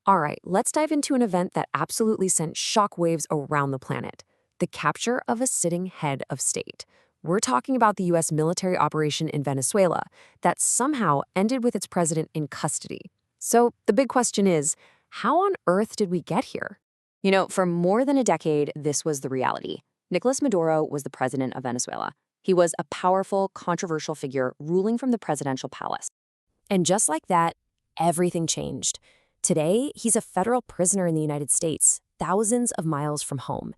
All right, let's dive into an event that absolutely sent shockwaves around the planet: the capture of a sitting head of state. We're talking about the U.S. military operation in Venezuela that somehow ended with its president in custody. So the big question is, how on earth did we get here? For more than a decade, this was the reality. Nicolas Maduro was the president of Venezuela. He was a powerful, controversial figure ruling from the presidential palace. And just like that, everything changed. Today, he's a federal prisoner in the United States, thousands of miles from home.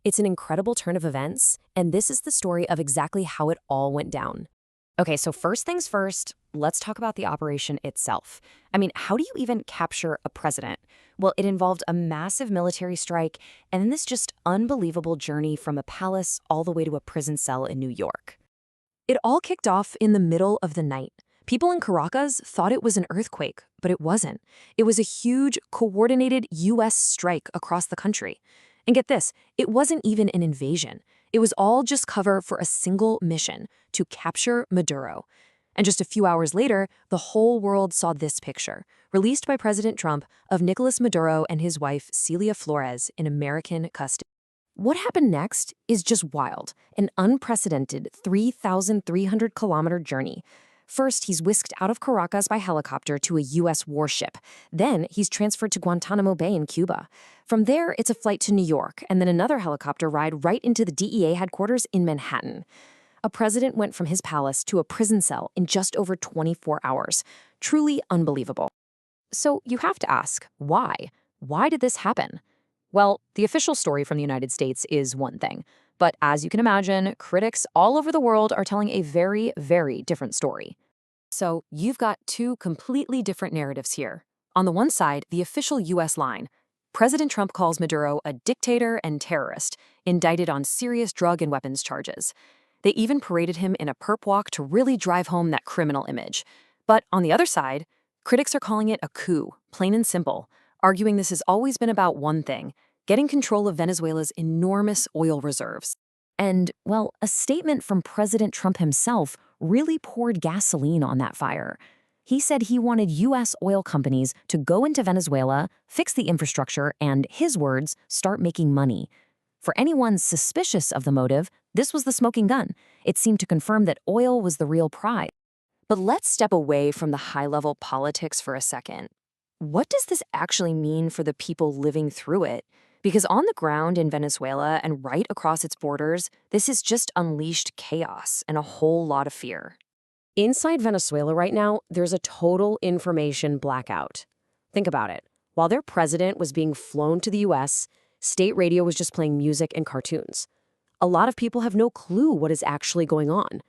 It's an incredible turn of events, and this is the story of exactly how it all went down. Okay, so first things first, let's talk about the operation itself. How do you even capture a president? Well, it involved a massive military strike and then this just unbelievable journey from a palace all the way to a prison cell in New York. It all kicked off in the middle of the night. People in Caracas thought it was an earthquake, but it wasn't. It was a huge, coordinated U.S. strike across the country. And get this, it wasn't even an invasion. It was all just cover for a single mission: to capture Maduro. And just a few hours later, the whole world saw this picture, released by President Trump, of Nicolas Maduro and his wife, Celia Flores, in American custody. What happened next is just wild: an unprecedented 3,300-kilometer journey. First, he's whisked out of Caracas by helicopter to a U.S. warship. Then, he's transferred to Guantanamo Bay in Cuba. From there, it's a flight to New York, and then another helicopter ride right into the DEA headquarters in Manhattan. A president went from his palace to a prison cell in just over 24 hours. Truly unbelievable. So you have to ask, why? Why did this happen? Well, the official story from the United States is one thing. But as you can imagine, critics all over the world are telling a very, very different story. So you've got two completely different narratives here. On the one side, the official U.S. line: President Trump calls Maduro a dictator and terrorist, indicted on serious drug and weapons charges. They even paraded him in a perp walk to really drive home that criminal image. But on the other side, critics are calling it a coup, plain and simple, arguing this has always been about one thing: getting control of Venezuela's enormous oil reserves. And, well, a statement from President Trump himself really poured gasoline on that fire. He said he wanted U.S. oil companies to go into Venezuela, fix the infrastructure, and, his words, start making money. For anyone suspicious of the motive, this was the smoking gun. It seemed to confirm that oil was the real prize. But let's step away from the high-level politics for a second. What does this actually mean for the people living through it? Because on the ground in Venezuela and right across its borders, this has just unleashed chaos and a whole lot of fear. Inside Venezuela right now, there's a total information blackout. Think about it. While their president was being flown to the U.S., state radio was just playing music and cartoons. A lot of people have no clue what is actually going on.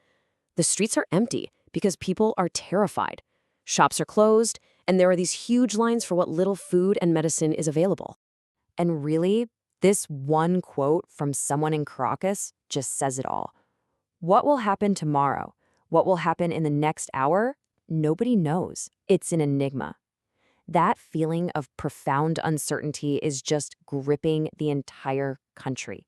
The streets are empty because people are terrified. Shops are closed, and there are these huge lines for what little food and medicine is available. And really, this one quote from someone in Caracas just says it all. What will happen tomorrow? What will happen in the next hour? Nobody knows. It's an enigma. That feeling of profound uncertainty is just gripping the entire country.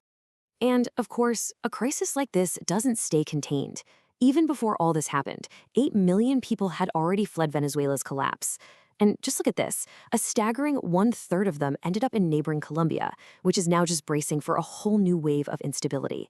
And, of course, a crisis like this doesn't stay contained. Even before all this happened, 8 million people had already fled Venezuela's collapse. And just look at this. A staggering 1/3 of them ended up in neighboring Colombia, which is now just bracing for a whole new wave of instability.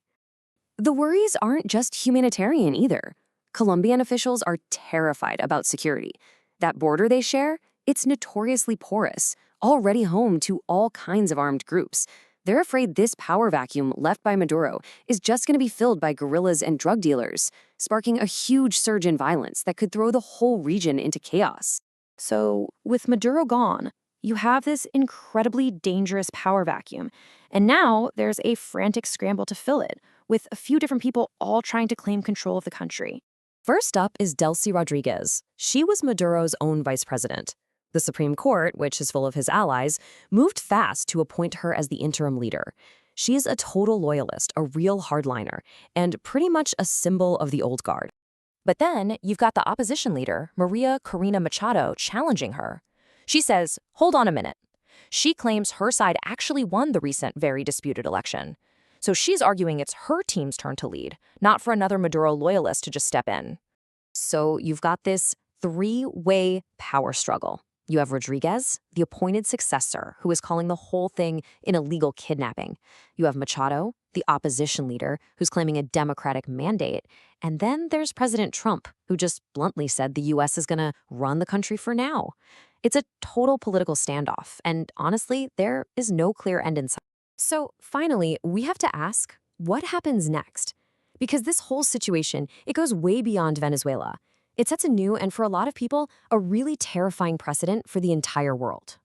The worries aren't just humanitarian either. Colombian officials are terrified about security. That border they share, it's notoriously porous, already home to all kinds of armed groups. They're afraid this power vacuum left by Maduro is just going to be filled by guerrillas and drug dealers, sparking a huge surge in violence that could throw the whole region into chaos. So, with Maduro gone, you have this incredibly dangerous power vacuum. And now there's a frantic scramble to fill it, with a few different people all trying to claim control of the country. First up is Delcy Rodriguez. She was Maduro's own vice president. The Supreme Court, which is full of his allies, moved fast to appoint her as the interim leader. She is a total loyalist, a real hardliner, and pretty much a symbol of the old guard. But then you've got the opposition leader, Maria Corina Machado, challenging her. She says, hold on a minute. She claims her side actually won the recent very disputed election. So she's arguing it's her team's turn to lead, not for another Maduro loyalist to just step in. So you've got this three-way power struggle. You have Rodriguez, the appointed successor, who is calling the whole thing an illegal kidnapping. You have Machado, the opposition leader, who's claiming a democratic mandate. And then there's President Trump, who just bluntly said the U.S. is going to run the country for now. It's a total political standoff, and honestly, there is no clear end in sight. So finally, we have to ask, what happens next? Because this whole situation, it goes way beyond Venezuela. It sets a new, and for a lot of people, a really terrifying precedent for the entire world.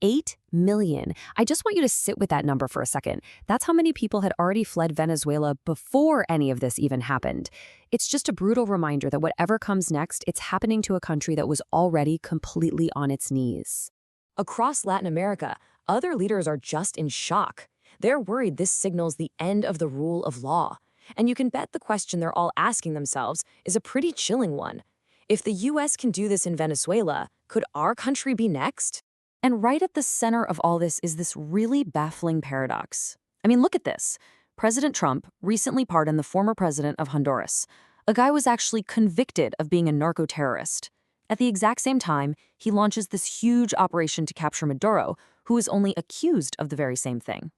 8 million. I just want you to sit with that number for a second. That's how many people had already fled Venezuela before any of this even happened. It's just a brutal reminder that whatever comes next, it's happening to a country that was already completely on its knees. Across Latin America, other leaders are just in shock. They're worried this signals the end of the rule of law. And you can bet the question they're all asking themselves is a pretty chilling one. If the U.S. can do this in Venezuela, could our country be next? And right at the center of all this is this really baffling paradox. I mean, look at this. President Trump recently pardoned the former president of Honduras. A guy was actually convicted of being a narco-terrorist. At the exact same time, he launches this huge operation to capture Maduro, who is only accused of the very same thing.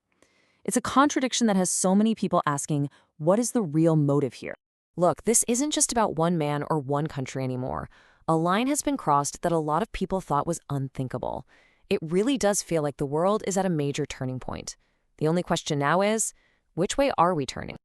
It's a contradiction that has so many people asking, what is the real motive here? Look, this isn't just about one man or one country anymore. A line has been crossed that a lot of people thought was unthinkable. It really does feel like the world is at a major turning point. The only question now is, which way are we turning?